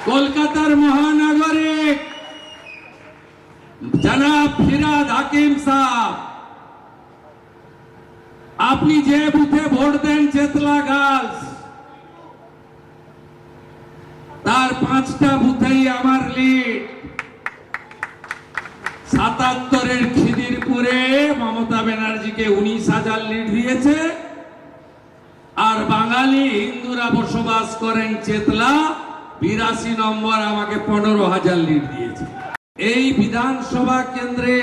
কলকাতার মহানগরে জনাব ফিরাদ হাকিম সাহেব, আপনি যে বুথে ভোট দেন চেতলা গার্লস, তার 5টা বুথেই আমার লিড। 77-এর খিদিরপুরে মমতা ব্যানার্জিকে 19,000 লিড দিয়েছে, আর বাঙালি হিন্দুরা বসবাস করেন চেতলা 82 নম্বর, আমাকে 15,000 লিড দিয়েছে। এই বিধানসভা কেন্দ্রে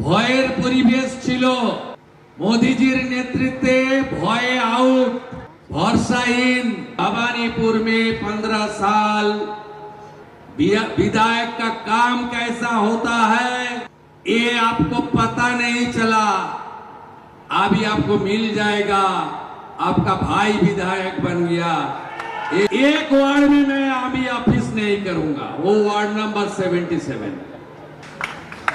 ভয়ের পরিবেশ ছিল। मोदीजीर नेतृत्वे भय आउट, भरोसाहीन। भवानीपुर में 15 साल विधायक का काम कैसा होता है ये आपको पता नहीं चला, अभी आपको मिल जाएगा। आपका भाई विधायक बन गया। एक वार्ड में मैं अभी ऑफिस नहीं करूंगा, वो वार्ड नंबर 77,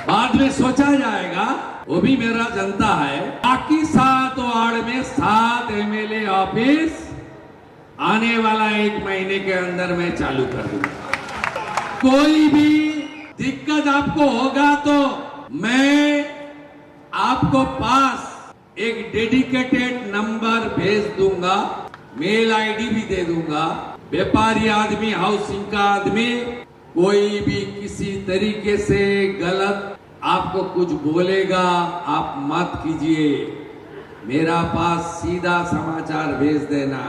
बाद में सोचा जाएगा, वो भी मेरा जनता है। बाकी 7 वार्ड में 7 एमएलए ऑफिस आने वाला 1 महीने के अंदर मैं चालू कर दूंगा। कोई भी दिक्कत आपको होगा तो मैं आपको पास एक डेडिकेटेड नंबर भेज दूंगा, मेल आईडी भी दे दूंगा। व्यापारी आदमी, हाउसिंग का आदमी, कोई भी किसी तरीके से गलत आपको कुछ बोलेगा आप मत कीजिए, मेरा पास सीधा समाचार भेज देना।